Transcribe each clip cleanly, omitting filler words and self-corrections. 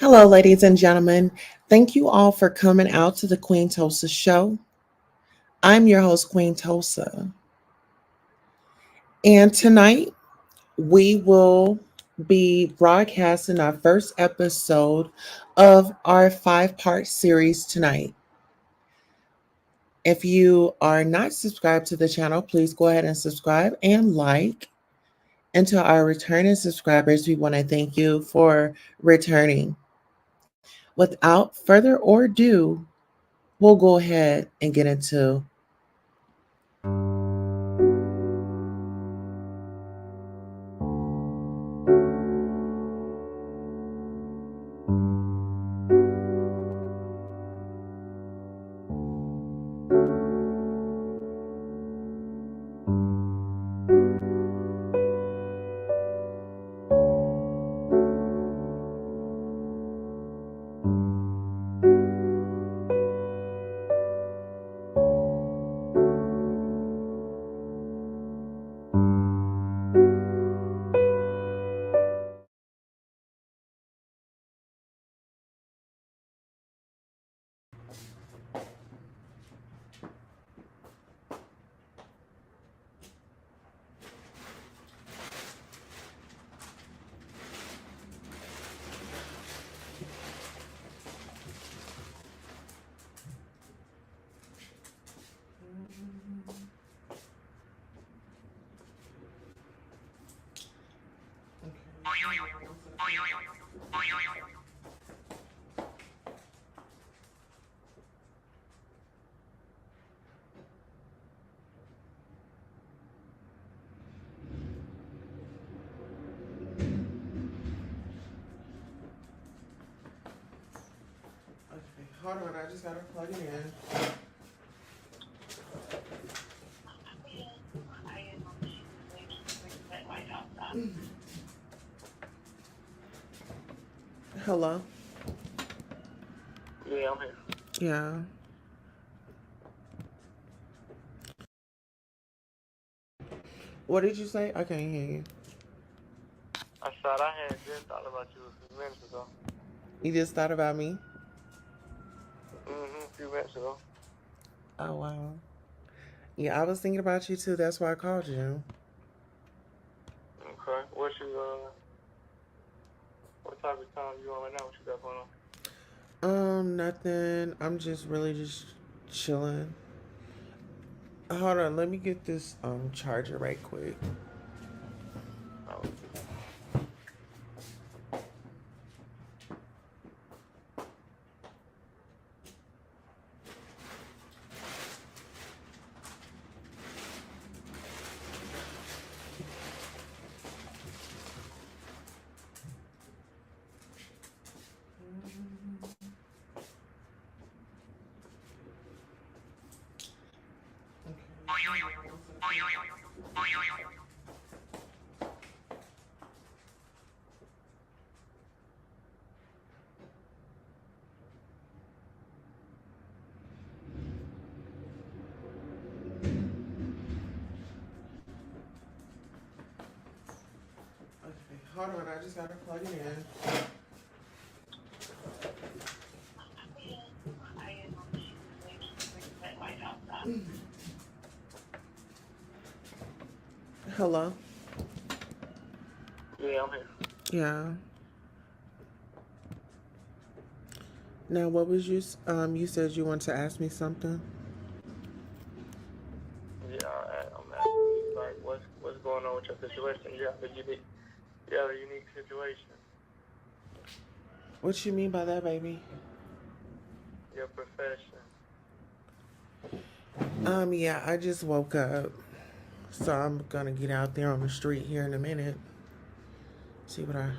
Hello, ladies and gentlemen. Thank you all for coming out to the Queen Tulsa show. I'm your host, Queen Tulsa. And tonight we will be broadcasting our first episode of our 5-part series tonight. If you are not subscribed to the channel, please go ahead and subscribe and like. And to our returning subscribers, we want to thank you for returning. Without further ado, we'll go ahead and get into. Okay, hold on. I just gotta plug it in. Hello. Yeah, I'm here. Yeah. What did you say? I can't hear you. I thought I had just thought about you a few minutes ago. You just thought about me? A few minutes ago. Oh wow. Yeah, I was thinking about you too. That's why I called you. Okay. What type of time you on right now? What you got going on? Nothing. I'm just really just chilling. Hold on. Let me get this charger right quick. Oh, Okay, hold on. I just gotta plug it in. Hello. yeah, I'm here. Yeah. Now, what was you? You said you wanted to ask me something. Yeah, I'm asking you like what's going on with your situation? You have a unique situation. What you mean by that, baby? Your profession. Yeah. I just woke up, so I'm gonna get out there on the street here in a minute. See what I.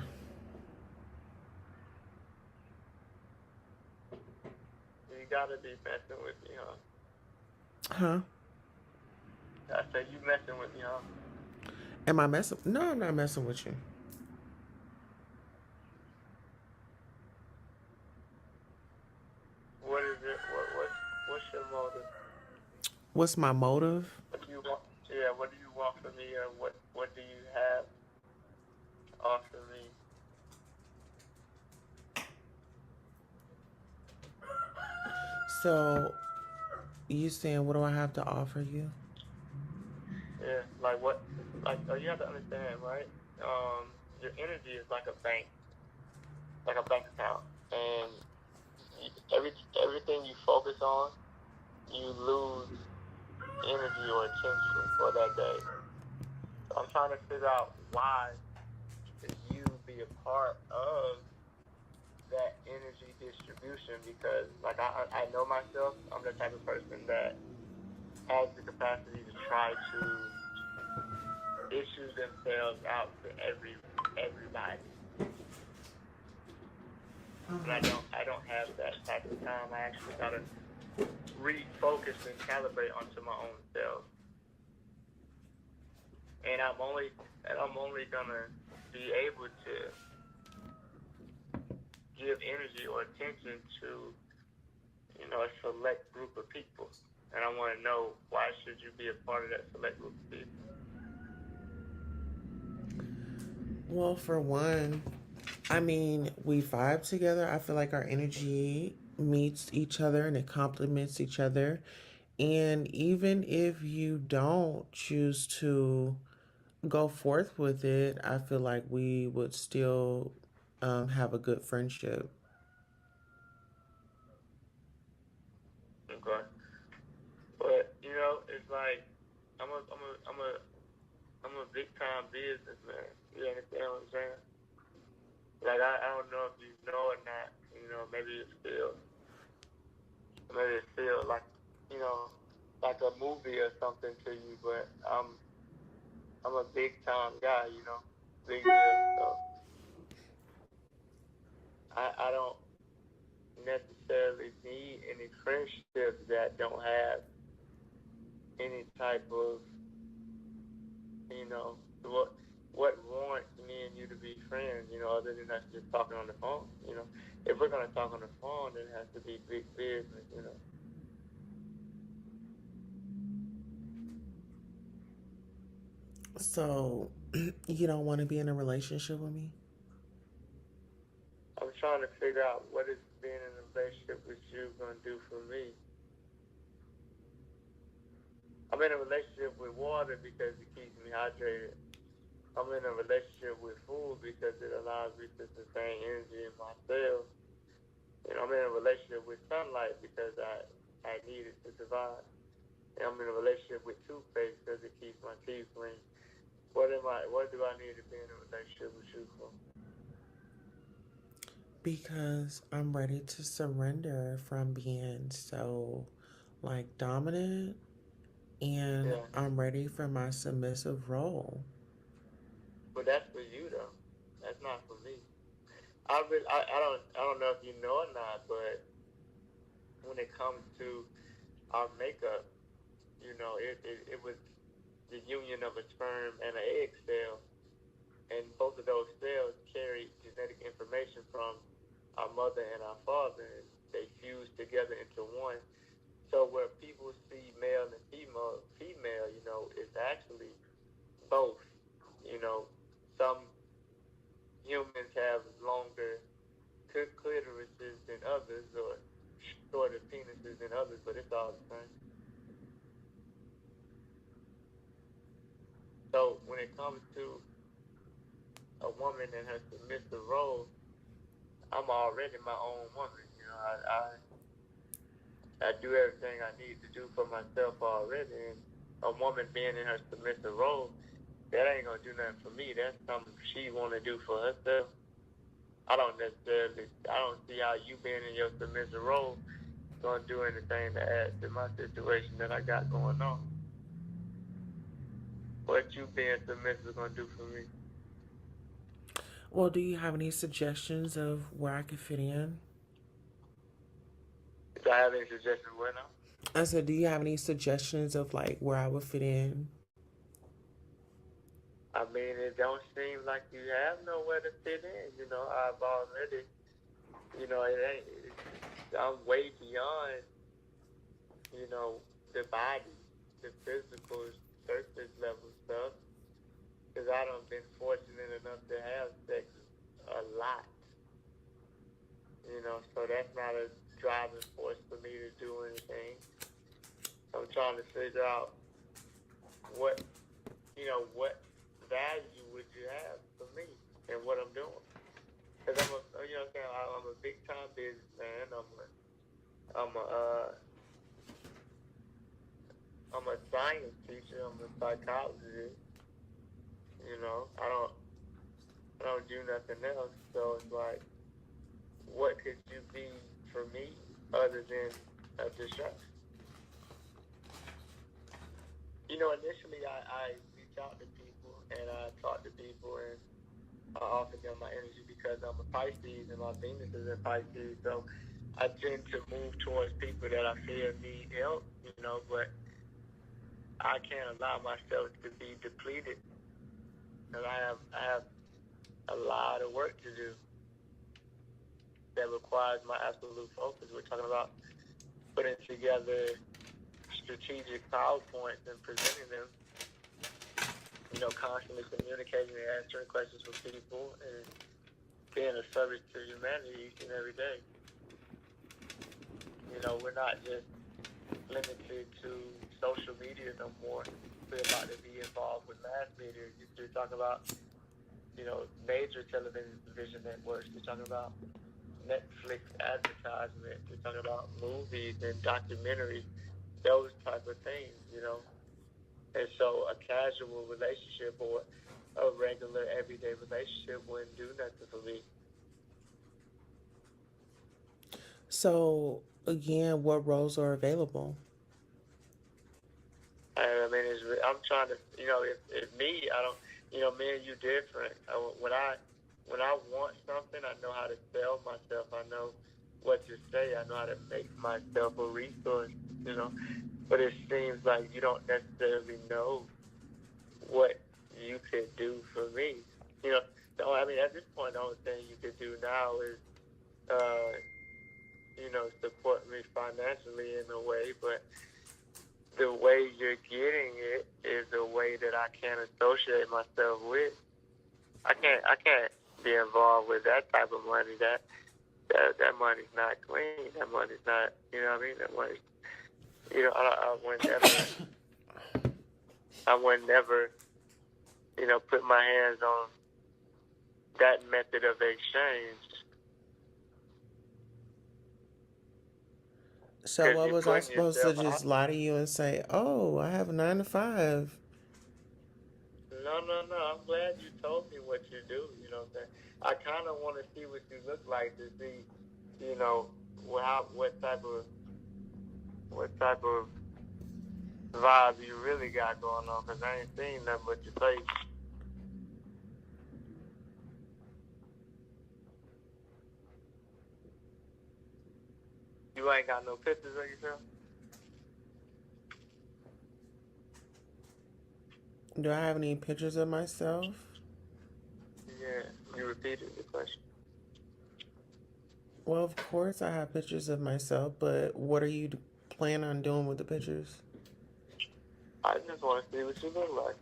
You gotta be messing with me, huh? Huh? I said you messing with me, huh? Am I messing? No, I'm not messing with you. What is it? What's your motive? What's my motive? What do you want? Yeah, what do you want from me, or what do you have to offer me? So you saying what do I have to offer you? Yeah, like what, like you have to understand, right? Your energy is like a bank account, and everything you focus on, you lose energy or attention for that day. So I'm trying to figure out why should you be a part of that energy distribution, because like I know myself, I'm the type of person that has the capacity to try to issue themselves out to everybody. But I don't have that type of time. I actually gotta refocus and calibrate onto my own self. And I'm only gonna be able to give energy or attention to, a select group of people. And I want to know, why should you be a part of that select group of people? Well, for one, I mean, we vibe together. I feel like our energy meets each other and it complements each other. And even if you don't choose to go forth with it, I feel like we would still have a good friendship. Okay, but it's like I'm a big time businessman. You understand what I'm saying? Like I don't know if you know or not. Maybe it feel you know like a movie or something to you, but I'm a big time guy. Big deal. So I don't necessarily need any friendships that don't have any type of, what warrants me and you to be friends, other than us just talking on the phone. If we're gonna talk on the phone, then it has to be big business. So, you don't want to be in a relationship with me? I'm trying to figure out, what is being in a relationship with you gonna do for me. I'm in a relationship with water because it keeps me hydrated. I'm in a relationship with food because it allows me to sustain energy in my cells. I'm in a relationship with sunlight because I need it to survive. And I'm in a relationship with toothpaste because it keeps my teeth clean. What do I need to be in a relationship with you for? Because I'm ready to surrender from being so like dominant and Yeah, I'm ready for my submissive role. but that's for you though. That's not for me. I don't know if you know or not, but when it comes to our makeup, it was the union of a sperm and an egg cell, and both of those cells carry genetic information from our mother and our father, and they fuse together into one. So where people see male and female, is actually both. You know, some humans have longer clitorises than others, or shorter penises than others, but it's all the same. So when it comes to a woman and her submissive role, I'm already my own woman. I do everything I need to do for myself already, and a woman being in her submissive role, that ain't gonna do nothing for me. That's something she wanna do for herself. I don't see how you being in your submissive role gonna do anything to add to my situation that I got going on. What you being submissive gonna do for me? Well, do you have any suggestions of where I could fit in? Do I have any suggestions where now? I said, do you have any suggestions of like where I would fit in? I mean, it don't seem like you have nowhere to fit in. I've already, it ain't. I'm way beyond, you know, the body, the physical surface level stuff. Because I done been fortunate enough to have sex a lot. So that's not a driving force for me to do anything. I'm trying to figure out what what value would you have for me and what I'm doing. Because I'm a big time businessman. I'm a uh, I'm a science teacher. I'm a psychologist. You know, I don't do nothing else. So it's like, what could you be for me other than a distraction? Initially I reach out to people and I talk to people and I offer them my energy because I'm a Pisces and my Venus is in Pisces. So I tend to move towards people that I feel need help, but I can't allow myself to be depleted because I have a lot of work to do that requires my absolute focus. We're talking about putting together strategic PowerPoints and presenting them, constantly communicating and answering questions from people and being a service to humanity each and every day. We're not just limited to social media no more. We're about to be involved with mass media. You're talking about, major television networks. You're talking about Netflix advertisements. You're talking about movies and documentaries, those type of things. And so a casual relationship or a regular everyday relationship wouldn't do nothing for me. So, again, what roles are available? I mean, I'm trying to, if me, I don't, me and you different. When I want something, I know how to sell myself. I know what to say. I know how to make myself a resource. You know, but it seems like you don't necessarily know what you could do for me. You know, so I mean, at this point, the only thing you could do now is, uh, support me financially in a way, but the way you're getting it is a way that I can't associate myself with. I can't be involved with that type of money. That money's not clean. That money's not, what I mean? That money, I would never, put my hands on that method of exchange So, because what you're was I putting supposed to yourself just out. lie to you and say, oh, I have a 9 to 5? No, no, no. I'm glad you told me what you do. You know what I'm saying? I kind of want to see what you look like to see, you know, how what type of vibe you really got going on. Cause I ain't seen nothing but your face. You ain't got no pictures of yourself. Do I have any pictures of myself? Yeah, you repeated the question. Well, of course, I have pictures of myself, but what are you plan on doing with the pictures? I just want to see what you look like.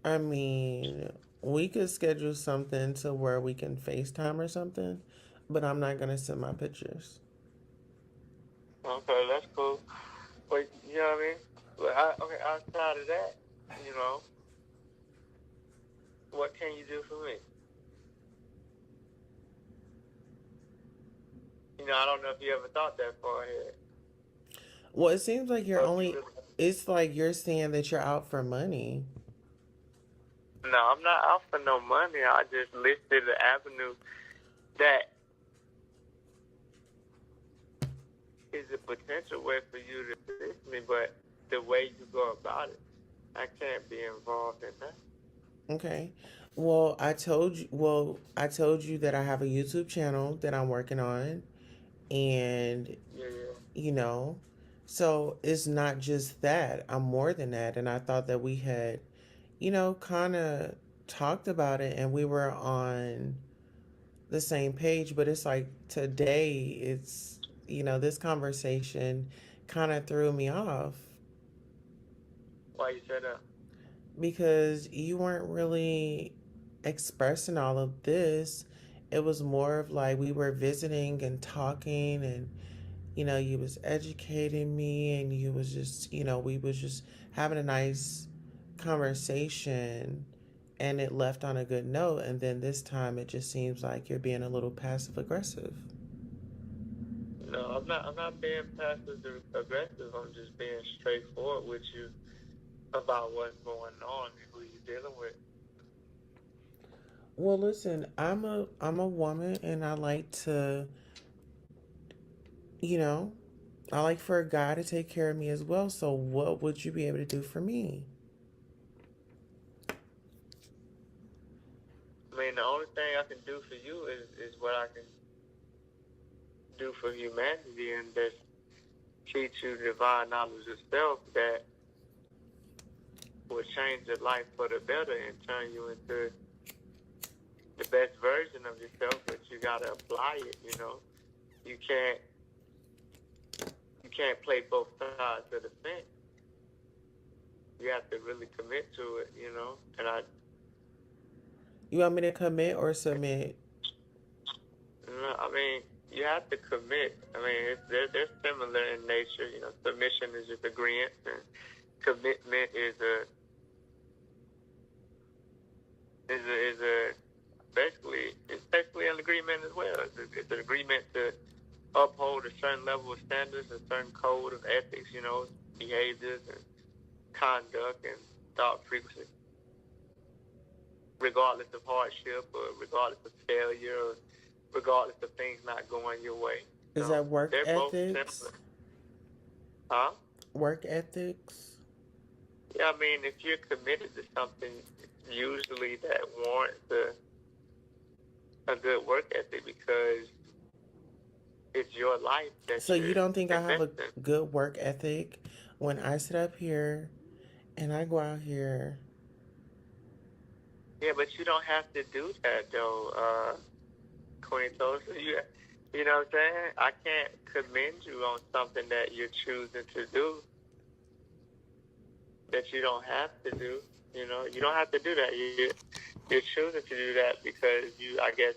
I mean, we could schedule something to where we can FaceTime or something, but I'm not going to send my pictures. Okay, that's cool. But you know what I mean? But okay, outside of that, you know, what can you do for me? I don't know if you ever thought that far ahead, Well, it seems like you're or if you only, really. it's like you're saying that you're out for money. No, I'm not out for no money. I just listed the avenue that is a potential way for you to assist me, but the way you go about it, I can't be involved in that. Okay. I told you that I have a YouTube channel that I'm working on, and Yeah, yeah. you know, so it's not just that. I'm more than that, and I thought that we had, kind of talked about it and we were on the same page, but it's like today this conversation kind of threw me off Why you said that? because you weren't really expressing all of this It was more of like we were visiting and talking, and you was educating me, and you was just, we was just having a nice conversation, and it left on a good note. And then this time it just seems like you're being a little passive aggressive. No, I'm not being passive aggressive. I'm just being straightforward with you about what's going on and who you're dealing with. Well, listen, I'm a woman, and I like to, you know, I like for a guy to take care of me as well. So what would you be able to do for me? I mean, the only thing I can do for you is what I can do for humanity, and that's teach you divine knowledge of self that will change your life for the better and turn you into the best version of yourself. But you gotta apply it. You can't you can't play both sides of the fence. You have to really commit to it. And You want me to commit or submit? I mean, you have to commit. I mean, they're similar in nature. Submission is just agreement, and commitment is basically an agreement as well. It's an agreement to uphold a certain level of standards, a certain code of ethics, behaviors and conduct and thought frequency, regardless of hardship or regardless of failure or regardless of things not going your way. Is that work They're both ethics? similar. Huh? Work ethics? Yeah, I mean, if you're committed to something, usually that warrants a good work ethic because it's your life that So you you're don't think I have a investing. good work ethic when I sit up here and I go out here? Yeah, but you don't have to do that though, Queen Tulsa. You know what I'm saying? I can't commend you on something that you're choosing to do that you don't have to do. You don't have to do that. You're choosing to do that because I guess,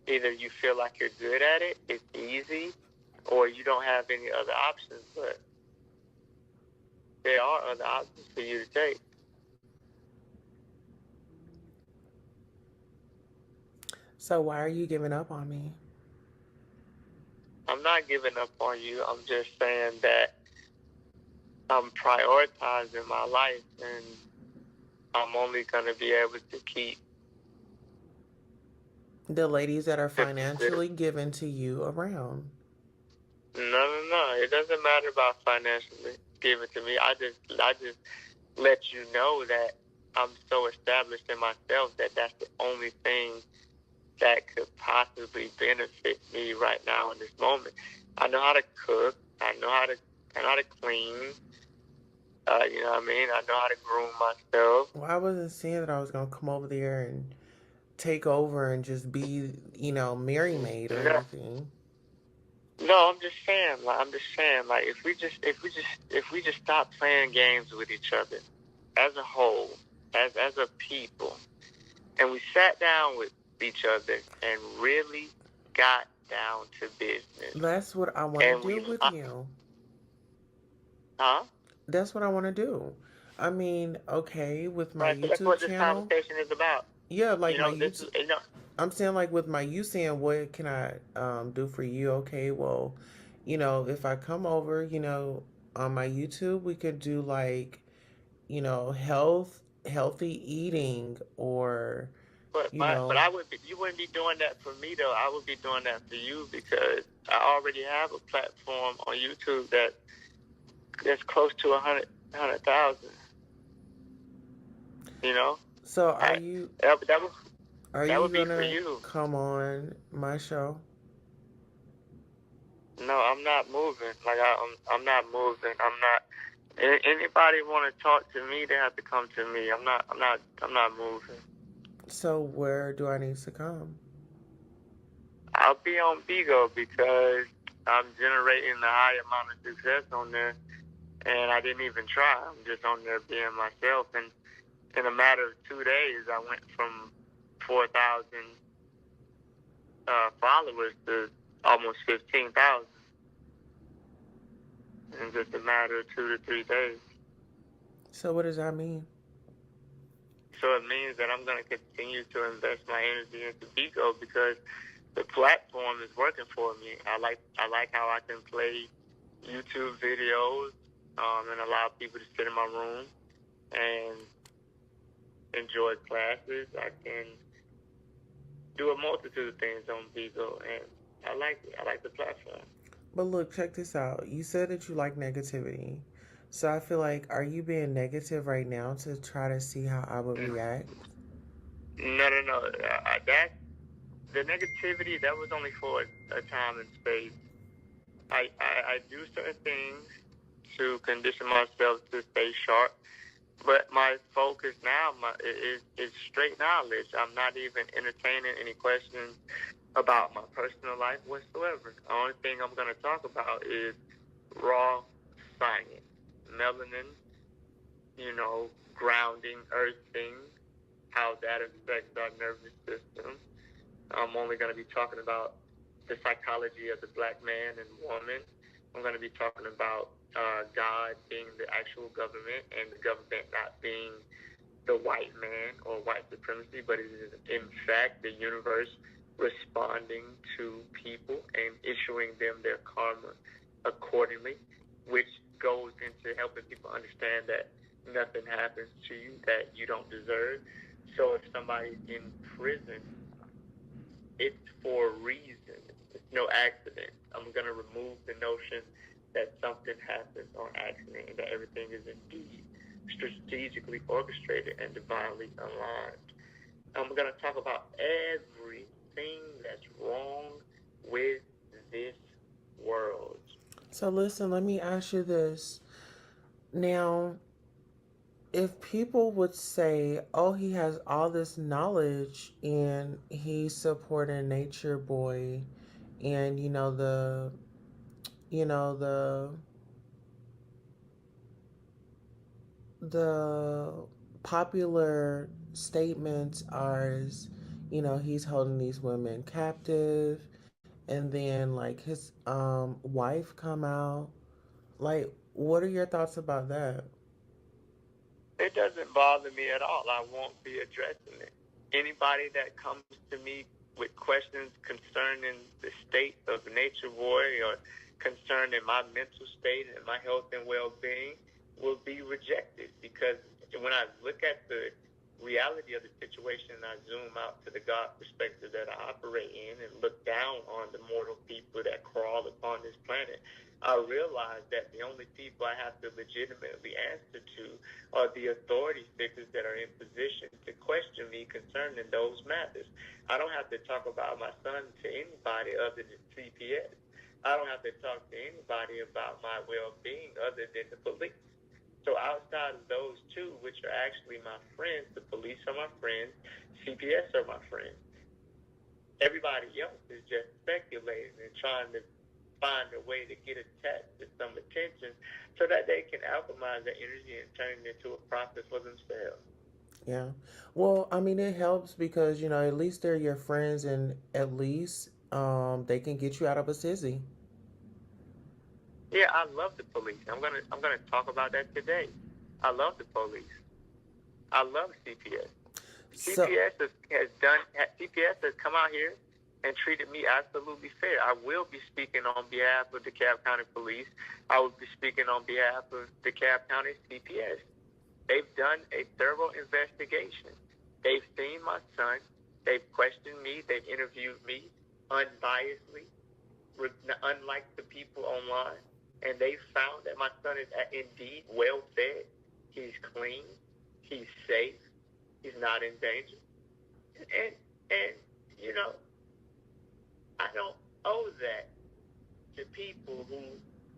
either you feel like you're good at it, it's easy, or you don't have any other options. But there are other options for you to take. So why are you giving up on me? I'm not giving up on you. I'm just saying that I'm prioritizing my life, and I'm only going to be able to keep The ladies that are the. financially given to you around. No, no, no. It doesn't matter about financially giving to me. I just let you know that I'm so established in myself that that's the only thing that could possibly benefit me right now in this moment. I know how to cook. I know how to clean. You know what I mean? I know how to groom myself. Well, I wasn't saying that I was gonna come over there and take over and just be, Mary Maid or No, anything. no, like if we just stop playing games with each other as a whole, as a people, and we sat down with each other and really got down to business, That's what I want to and we, do with you. huh? That's what I want to do. I mean, okay, with my Right. So that's YouTube what this channel, conversation is about. yeah, like my This YouTube. is I'm saying like with my you saying what can I do for you? Okay, well, if I come over, on my YouTube, we could do like, healthy eating or, you but know, you wouldn't be doing that for me though. I would be doing that for you because I already have a platform on YouTube that's close to 100,000. You know, so I, that would are that you would be for gonna you. come on my show? No, I'm not moving. Like I'm not moving. I'm not. Anybody want to talk to me? They have to come to me. I'm not moving. So where do I need to come? I'll be on Bigo because I'm generating a high amount of success on there, and I didn't even try. I'm just on there being myself, and in a matter of 2 days, I went from 4,000 followers to almost 15,000 in just a matter of 2 to 3 days. So what does that mean? So it means that I'm going to continue to invest my energy into Bigo because the platform is working for me. I like how I can play YouTube videos and allow people to sit in my room and enjoy classes. I can do a multitude of things on Bigo, and I like it. I like the platform. But look, check this out. You said that you like negativity. So I feel like, are you being negative right now to try to see how I would react? No, no, no. That the negativity that was only for a time and space. I do certain things to condition myself to stay sharp. But my focus now is straight knowledge. I'm not even entertaining any questions about my personal life whatsoever. The only thing I'm going to talk about is raw science, melanin, grounding, earthing, how that affects our nervous system. I'm only going to be talking about the psychology of the black man and woman. I'm going to be talking about God being the actual government and the government not being the white man or white supremacy, but it is in fact the universe responding to people and issuing them their karma accordingly, which goes into helping people understand that nothing happens to you that you don't deserve. So if somebody's in prison, it's for a reason. It's no accident. I'm going to remove the notion that something happens on accident and that everything is indeed strategically orchestrated and divinely aligned. I'm going to talk about everything that's wrong with this world. So listen, let me ask you this. Now, if people would say, "Oh, he has all this knowledge and he's supporting Nature Boy and you know the popular statements are, he's holding these women captive, and then like his wife come out. Like, what are your thoughts about that? It doesn't bother me at all. I won't be addressing it. Anybody that comes to me with questions concerning the state of Nature Boy or concerning my mental state and my health and well-being will be rejected because when I look at the reality of the situation and I zoom out to the God perspective that I operate in and look down on the mortal people that crawl upon this planet, I realize that the only people I have to legitimately answer to are the authority figures that are in position to question me concerning those matters. I don't have to talk about my son to anybody other than CPS. I don't have to talk to anybody about my well-being other than the police. So outside of those two, which are actually my friends, the police are my friends, CPS are my friends. Everybody else is just speculating and trying to find a way to get attached to some attention so that they can alchemize their energy and turn it into a profit for themselves. Yeah. Well, I mean, it helps because, at least they're your friends and at least they can get you out of a tizzy. Yeah, I love the police. I'm gonna talk about that today. I love the police. I love CPS. So, CPS has come out here and treated me absolutely fair. I will be speaking on behalf of the DeKalb County Police. I will be speaking on behalf of DeKalb County CPS. They've done a thorough investigation. They've seen my son. They've questioned me. They've interviewed me unbiasedly, unlike the people online. And they found that my son is indeed well fed. He's clean. He's safe. He's not in danger. And you know, I don't owe that to people who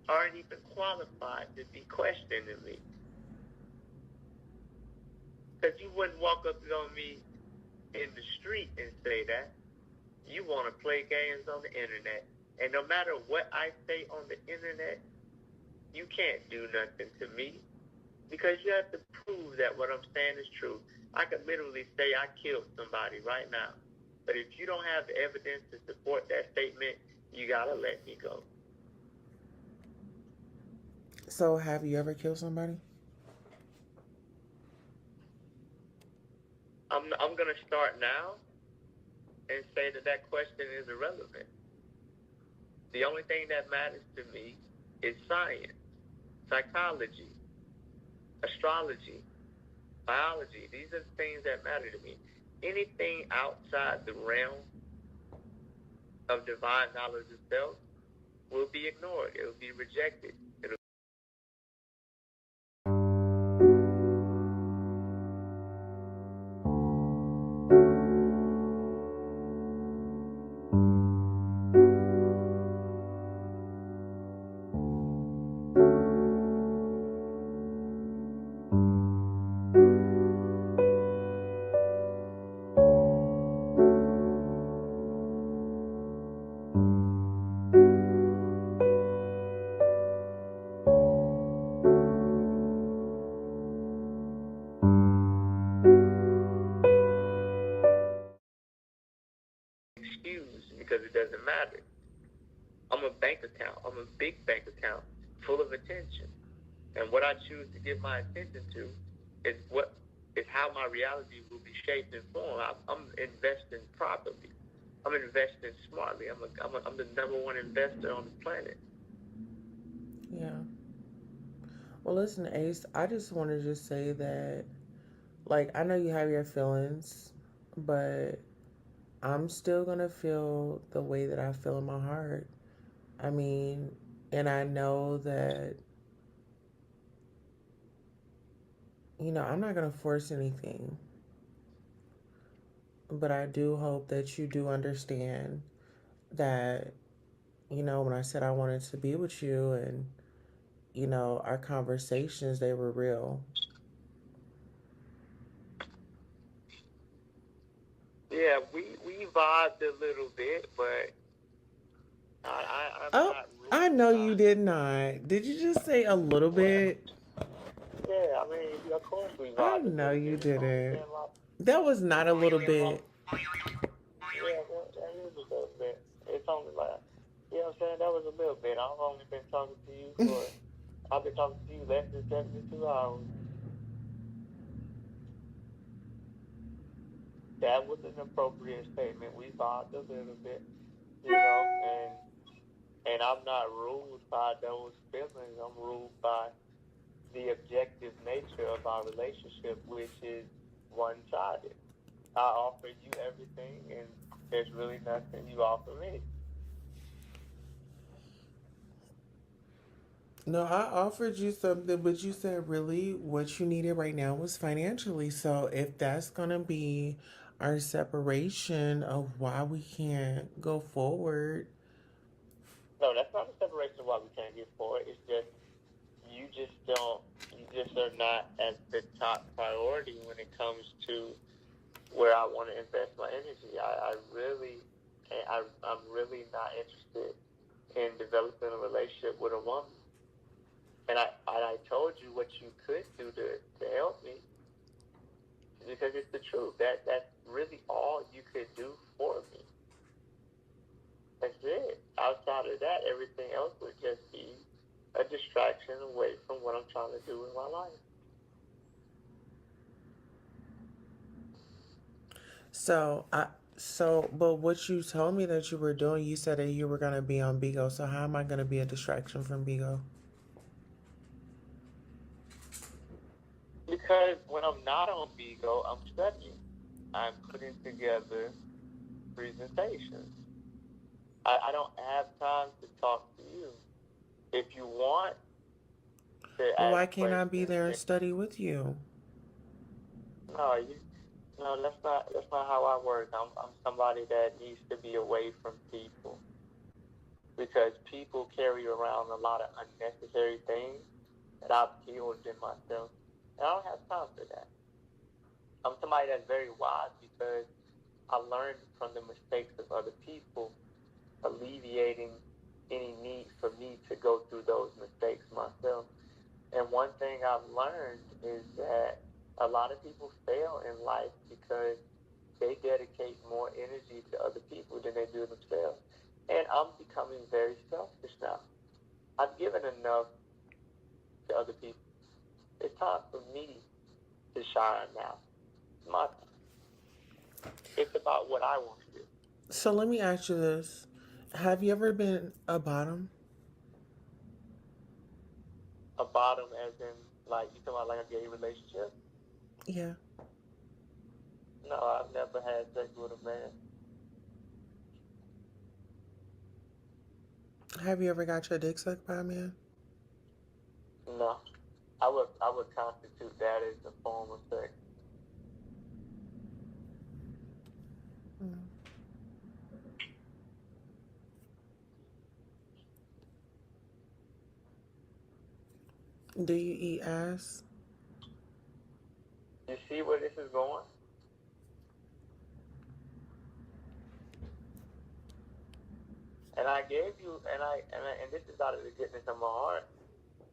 aren't even qualified to be questioning me. Because you wouldn't walk up on me in the street and say that. You want to play games on the internet. And no matter what I say on the internet, you can't do nothing to me because you have to prove that what I'm saying is true. I could literally say I killed somebody right now. But if you don't have the evidence to support that statement, you gotta let me go. So, have you ever killed somebody? I'm gonna start now and say that that question is irrelevant. The only thing that matters to me is science, psychology, astrology, biology. These are the things that matter to me. Anything outside the realm of divine knowledge of self will be ignored. It will be rejected. It'll excuse because it doesn't matter. I'm a bank account. I'm a big bank account full of attention. And what I choose to give my attention to is how my reality will be shaped and formed. I'm investing properly. I'm investing smartly. I'm the number one investor on the planet. Yeah. Well, listen, Ace, I just want to just say that, like, I know you have your feelings, but I'm still going to feel the way that I feel in my heart. I mean, and I know that, I'm not going to force anything, but I do hope that you do understand that, when I said I wanted to be with you and, our conversations, they were real. Yeah, we vibed a little bit, but I'm Oh, not I ruled know by. you did not. Did you just say a little What? bit? Yeah, I mean, of course we I vibed a know little you bit. It's only didn't. been like That was it's not a only little been like bit. yeah, that is a little bit. It's only like you know what I'm saying. That was a little bit. I've only been talking to you for I've been talking to you less than 72 hours. That was an appropriate statement. We vibed a little bit, and I'm not ruled by those feelings. I'm ruled by the objective nature of our relationship, which is one sided. I offer you everything, and there's really nothing you offer me. No, I offered you something, but you said really what you needed right now was financially. So if that's going to be our separation of why we can't go forward, No, that's not a separation of why we can't get forward. It's just you just don't. You just are not at the top priority when it comes to where I want to invest my energy. I'm really not interested in developing a relationship with a woman. And I told you what you could do to help me because it's the truth. That's really all you could do for me. That's it. Outside of that, everything else would just be a distraction away from what I'm trying to do in my life. so I but what you told me that you were doing, you said that you were going to be on Bigo. So how am I going to be a distraction from Bigo? Because when I'm not on Bigo, I'm studying. I'm putting together presentations. I don't have time to talk to you. If you want to Well, ask why can't I be questions, there and then study with you? no, no, that's not how I work. I'm somebody that needs to be away from people because people carry around a lot of unnecessary things that I've killed in myself, and I don't have time for that. I'm somebody that's very wise because I learned from the mistakes of other people, alleviating any need for me to go through those mistakes myself. And one thing I've learned is that a lot of people fail in life because they dedicate more energy I'm becoming very selfish now. I've given enough to other people. It's time for me to shine now. It's my time. It's about what I want to do. So let me ask you this. Have you ever been a bottom? A bottom, as in, like, you talking about like a gay relationship? Yeah. No, I've never had sex with a man. Have you ever got your dick sucked by a man? No, I would constitute that as a form of sex. Do you eat ass? You see where this is going? And I gave you, and this is out of the goodness of my heart.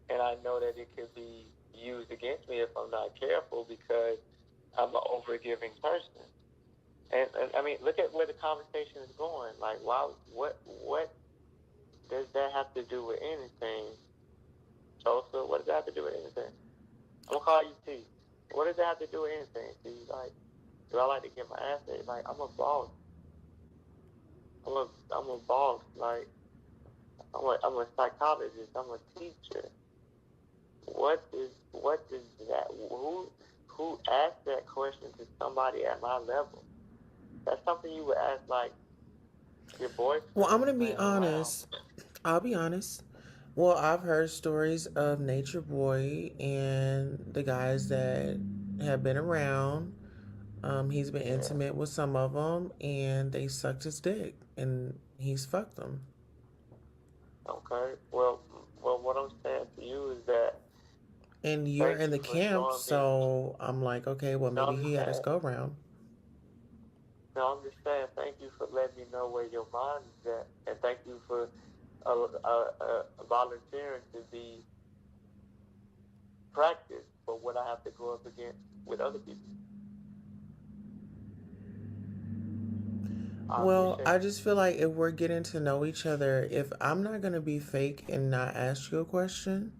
And I know that it could be used against me if I'm not careful because I'm an overgiving person. And I mean, look at where the conversation is going. Like, why? What does that have to do with anything, Tulsa? What does that have to do with anything? I'm gonna call you T. What does that have to do with anything? T? Like, do I like to get my ass ate? Like, I'm a boss. I'm a boss. Like, I'm a psychologist. I'm a teacher. What is that? Who asked that question to somebody at my level? That's something you would ask like your Well, I'm boyfriend going to be playing around. honest. I'll be honest. Well, I've heard stories of Nature Boy and the guys that have been around. He's been Yeah. intimate with some of them, and they sucked his dick, and he's fucked them. Okay. Well, what I'm saying to you is that And you're thank in you the for camp, showing me. so I'm like, okay, well, No, maybe I'm he just had his saying. go round. No, I'm just saying. Thank you for letting me know where your mind is at, and thank you for volunteering to be practice for what I have to go up against with other people. I Well, appreciate I you. just feel like if we're getting to know each other, if I'm not going to be fake and not ask you a question,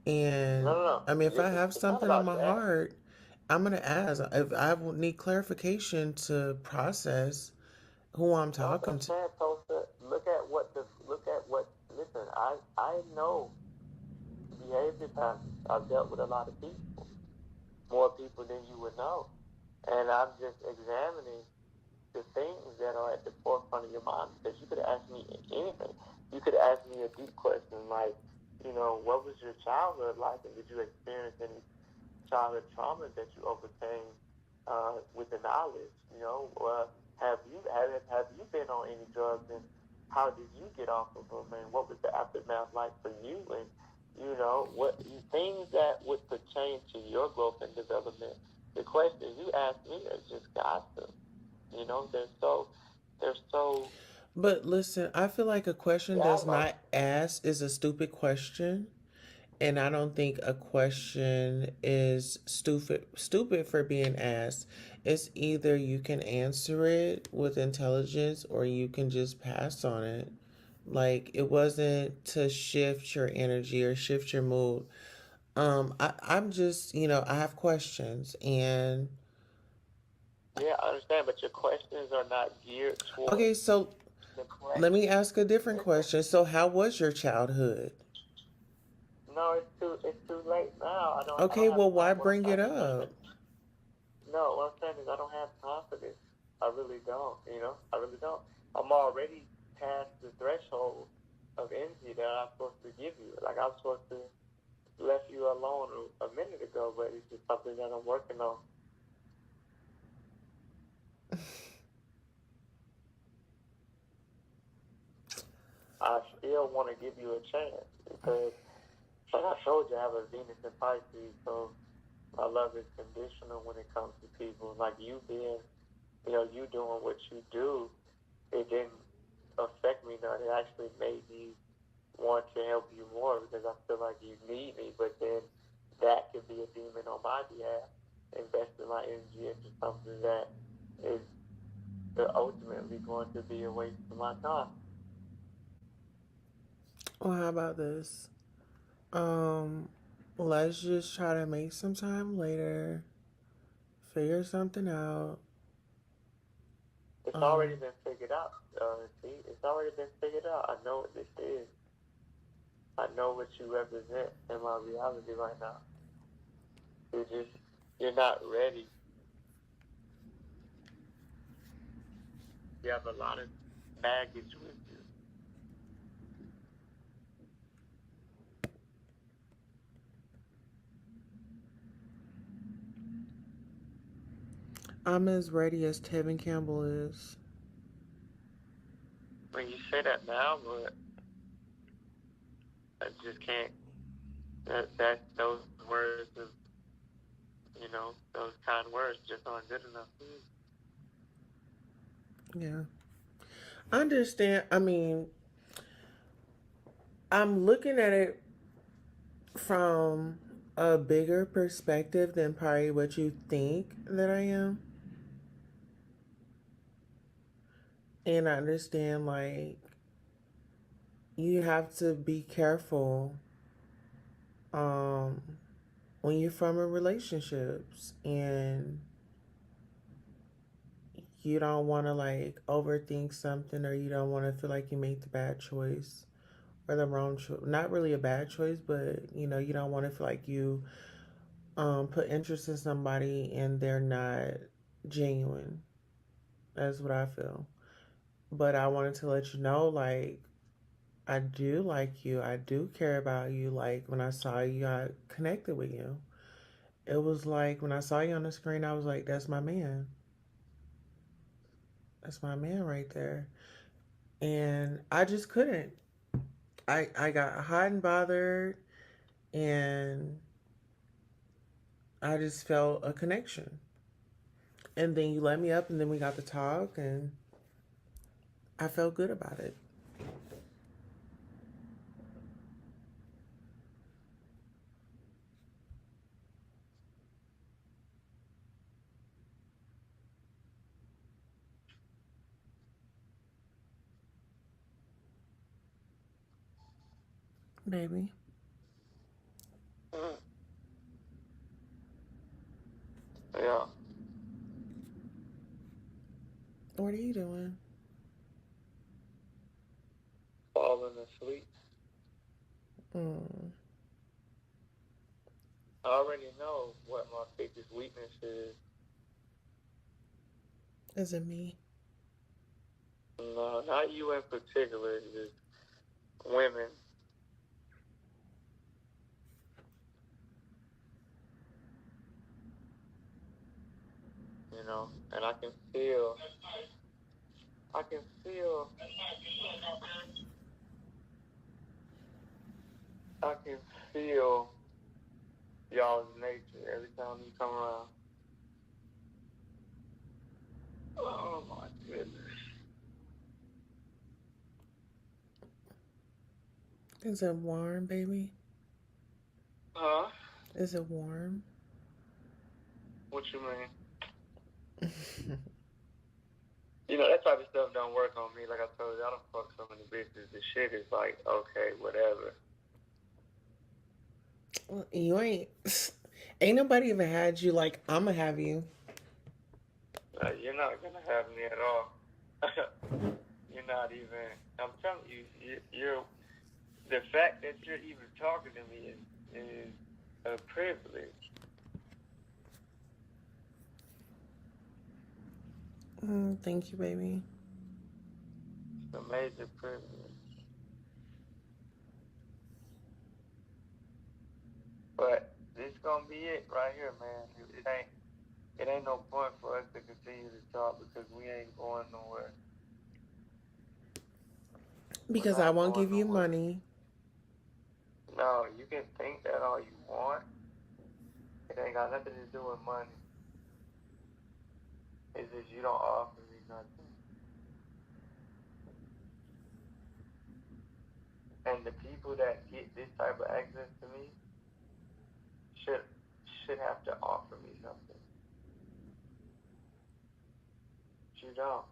No, and no, no. I mean, if I have It's not something on about my that. heart, I'm going to ask. If I need clarification to process who I'm No, but talking I'm to. saying, Tulsa, look at what. Listen, I know behavior patterns. I've dealt with a lot of people, more people than you would know, and I'm just examining the things that are at the forefront of your mind because you could ask me anything. You could ask me a deep question like, what was your childhood like, and did you experience any childhood trauma that you overcame with the knowledge? Have you been on any drugs, and how did you get off of them, and what was the aftermath like for you? And what things that would pertain to your growth and development. The questions you ask me are just gossip. They're so. But listen, I feel like a question Yeah, that's not asked is a stupid question. And I don't think a question is stupid for being asked. It's either you can answer it with intelligence or you can just pass on it. Like it wasn't to shift your energy or shift your mood. I'm just, I have questions and yeah, I understand, but your questions are not geared towards okay, so the let correct. me ask a different Listen, question. So how was your childhood? no, it's too late now. I don't Okay, have well time. why What I'm bring it trying to say up? is, no, what I'm saying is I don't have time for this. I really don't. I really don't. I'm already past the threshold of energy that I'm supposed to give you. Like I'm supposed to left you alone a minute ago, but it's just something that I'm working on. I still want to give you a chance because, like I told you, I have a Venus in Pisces, so my love is conditional when it comes to people. Like you doing what you do, it didn't affect me none. It actually made me want to help you more because I feel like you need me. But then that could be a demon on my behalf, investing my energy into something that is ultimately going to be a waste of my time. Well, how about this? Um, let's just try to make some time later, figure something out. It's already Um, been figured out. See, it's already been figured out. I know what this is. I know what you represent in my reality right now. You're just, you're not ready. You have a lot of baggage with you. I'm as ready as Tevin Campbell is. When you say that now, but I just can't. That those words of those kind words just aren't good enough for me. Yeah. I understand. I mean, I'm looking at it from a bigger perspective than probably what you think that I am. And I understand, like, you have to be careful um, when you're from in relationships and you don't want to, like, overthink something or you don't want to feel like you made the bad choice or the wrong choice. Not really a bad choice, but, you don't want to feel like you put interest in somebody and they're not genuine. That's what I feel. But I wanted to let you know, like, I do like you. I do care about you. Like, when I saw you, I connected with you. It was like when I saw you on the screen, I was like, that's my man. That's my man right there. And I just couldn't. I got hot and bothered, and I just felt a connection. And then you let me up, and then we got to talk, and I felt good about it. Baby, Mm. Yeah, what are you doing? falling asleep. Mm, I already know what my biggest weakness is. is it me? No, not you in particular. Just women. And I can feel, I can feel y'all's nature every time you come around. Oh my goodness. Is it warm, baby? Huh? Is it warm? What you mean? That type of stuff don't work on me. Like I told you, I don't fuck so many bitches. The shit is like, okay, whatever. Well, you ain't. Ain't nobody ever had you like I'ma have you. You're not gonna have me at all. You're not even. I'm telling you, you're the fact that you're even talking to me is a privilege. Thank you, baby. It's a major privilege. But this gonna be it right here, man. It ain't no point for us to continue to talk because we ain't going nowhere. We're Because I not won't going give you nowhere. money. No, you can think that all you want. It ain't got nothing to do with money. It's just you don't offer me nothing. And the people that get this type of access to me should should have to offer me something. But you don't.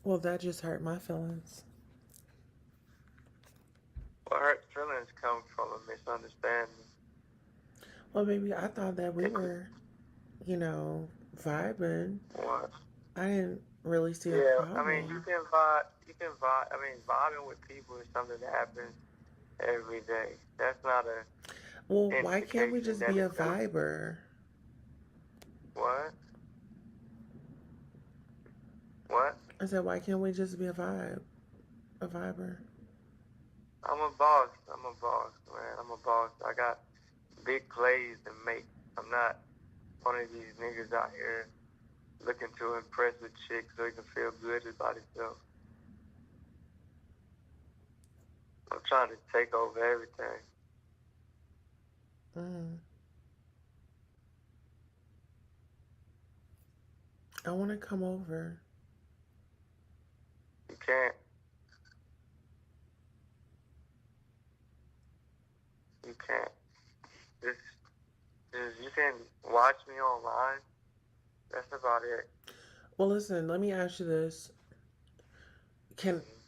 Well, that just hurt my feelings. Well, hurt feelings come from a misunderstanding. Well, baby, I thought that we It could, were, you know, vibing. what? I didn't really see a Yeah, I mean, problem. you can vibe. I mean, vibing with people is something that happens every day. That's not a Well, why can't we indication just that be a it's good. viber? What? What? I said, why can't we just be a viber? I'm a boss. I'm a boss, man. I'm a boss. I got big plays to make. I'm not one of these niggas out here looking to impress a chick so he can feel good about himself. I'm trying to take over everything. Mm. I want to come over. You can't. You can't. Just, you can watch me online. That's about it. Well, listen, let me ask you this. Can, Mm-hmm.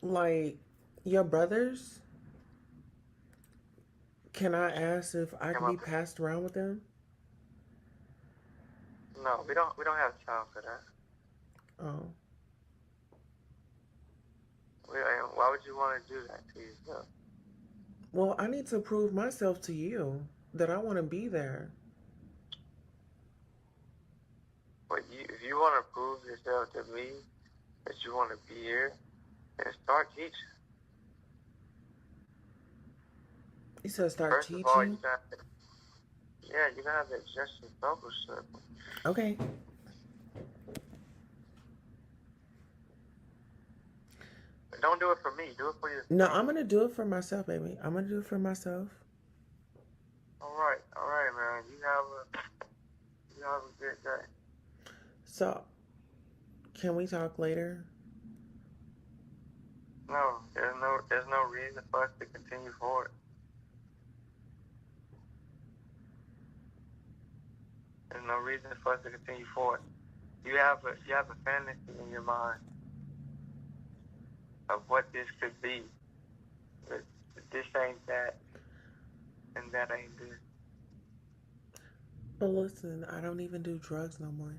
like, your brothers, can I ask if I Come could be up. passed around with them? No, we don't. We don't have time for that. Oh. Why would you want to do that to yourself? Well, I need to prove myself to you that I want to be there. But if you want to prove yourself to me that you want to be here, then start teaching. You said start First of all, teaching? you gotta have to adjust your social circle. Okay. But don't do it for me. Do it for No, yourself. I'm going to do it for myself, baby. I'm going to do it for myself. All right, man. You have a good day. So, can we talk later? No, there's no reason for us to continue forward. There's no reason for us to continue forward. You have a fantasy in your mind of what this could be. But this ain't that, and that ain't this. But listen, I don't even do drugs no more.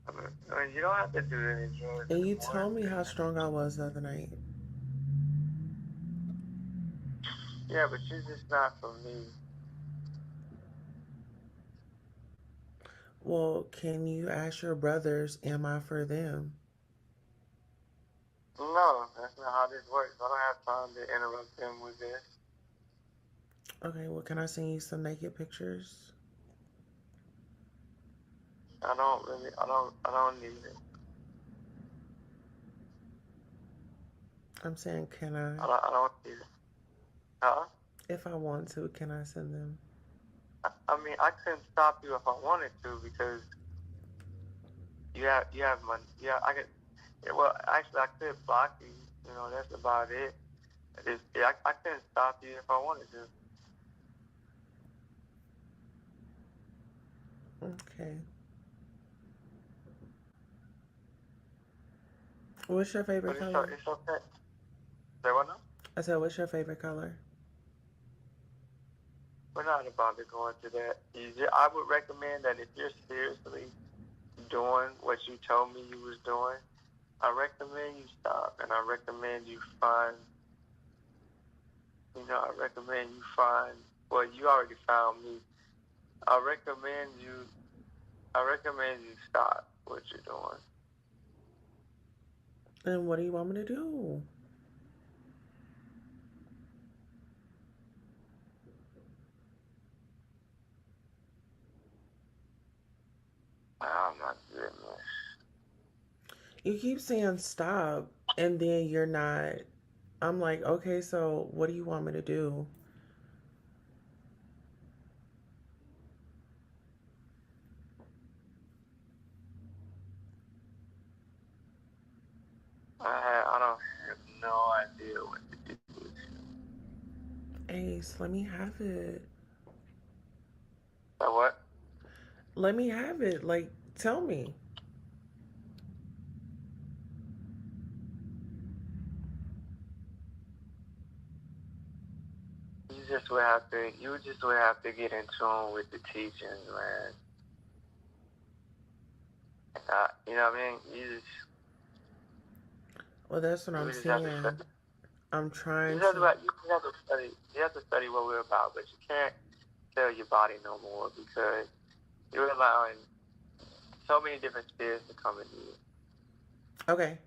I mean, you don't have to do any drugs And you anymore. told me how strong I was the other night. Yeah, but you're just not for me. Well, can you ask your brothers, am I for them? No, that's not how this works. I don't have time to interrupt them with this. Okay, well, can I send you some naked pictures? I don't need it. I'm saying, can I? I don't need it. Huh? If I want to, can I send them? I mean, I couldn't stop you if I wanted to because you have money. Yeah, I could. Yeah, well, actually, I could block you. You know, that's about it. I couldn't stop you if I wanted to. Okay. What's your But favorite color? it's okay. Say what now? I said, what's your favorite color? We're not about to go into that. I would recommend that if you're seriously doing what you told me you was doing, I recommend you stop, and I recommend you find. You know, I recommend you find. Well, you already found me. I recommend you. I recommend you stop what you're doing. And what do you want me to do? Oh my goodness. You keep saying stop, and then you're not. I'm like, okay, so what do you want me to do? I don't have no idea what to do with you. Ace, let me have it. So what? Let me have it. Like, tell me. you just would have to get in tune with the teachings, man. You know what I mean? Well, that's what You I'm just have to saying. study. I'm You trying just have to to. you just have to study. You have to study what we're about, but you can't tell your body no more because you're allowing so many different spirits to come into you. Okay.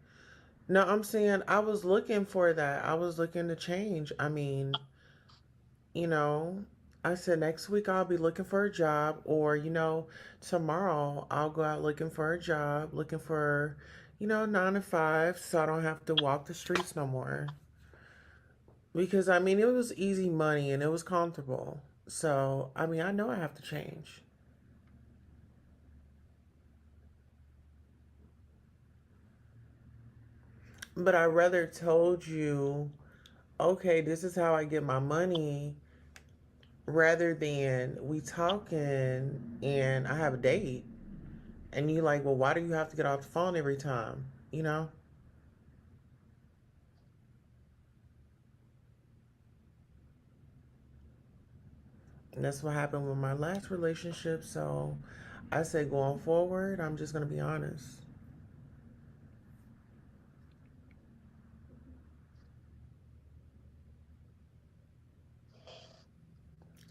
No, I'm saying I was looking for that. I was looking to change. I mean, you know, I said next week I'll be looking for a job, or, tomorrow I'll go out looking for a job, looking for, 9 to 5, so I don't have to walk the streets no more. Because, I mean, it was easy money and it was comfortable. So, I mean, I know I have to change. But I rather told you, okay, this is how I get my money, rather than we talking and I have a date and you like, well, why do you have to get off the phone every time? You know? And that's what happened with my last relationship. So I say going forward, I'm just going to be honest.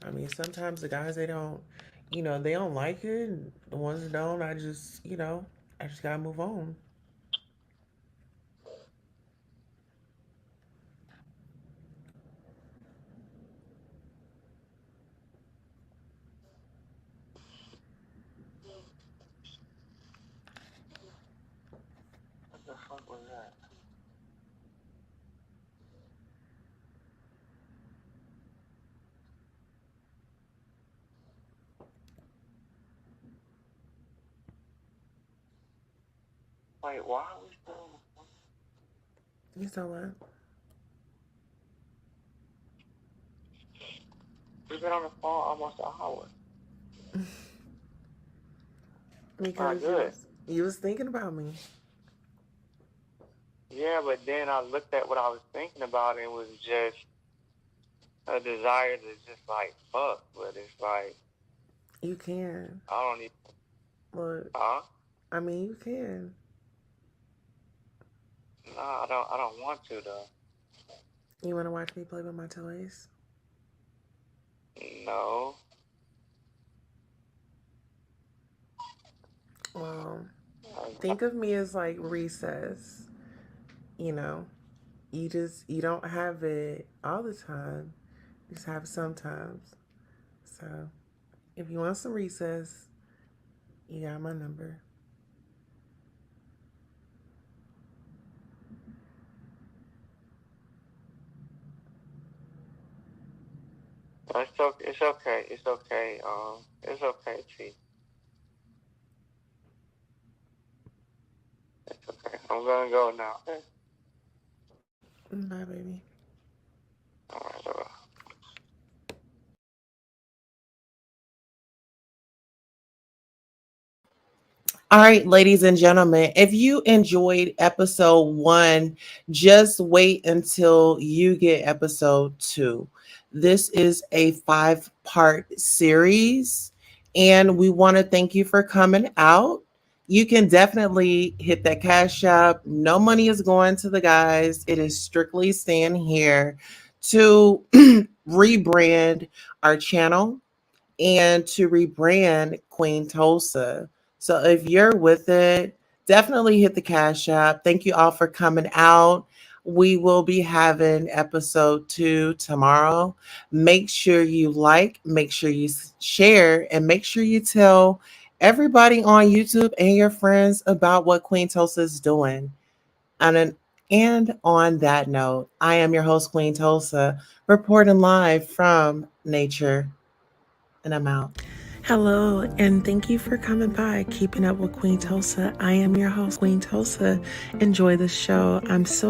I mean, sometimes the guys, they don't like it. And the ones that don't, I just got to move on. What the fuck was that? Wait, why are we still on the phone? You know what? We've been on the phone almost an hour. That's not Because good. you was thinking about me. Yeah, but then I looked at what I was thinking about and it was just a desire to just like fuck, but it's like You can. I don't even. Well, Huh? I mean, you can. Nah, I don't want to though. You want to watch me play with my toys? No. Well, I, think of me as like recess. You know, you don't have it all the time. You just have it sometimes. So if you want some recess, you got my number. it's okay. It's okay. It's okay, T. It's okay. I'm gonna go now. Okay. Bye, baby. All right. Bye. All right, ladies and gentlemen, if you enjoyed episode 1, just wait until you get episode 2. This is a 5-part series, and we want to thank you for coming out. You can definitely hit that cash app. No money is going to the guys, it is strictly staying here to rebrand our channel and to rebrand Queen Tulsa. So if you're with it, definitely hit the Cash App. Thank you all for coming out. We will be having episode 2 tomorrow. Make sure you like, make sure you share, and make sure you tell everybody on YouTube and your friends about what Queen Tulsa is doing. And on that note, I am your host, Queen Tulsa, reporting live from nature, and I'm out. Hello, and thank you for coming by, keeping up with Queen Tulsa. I am your host, Queen Tulsa. Enjoy the show. I'm so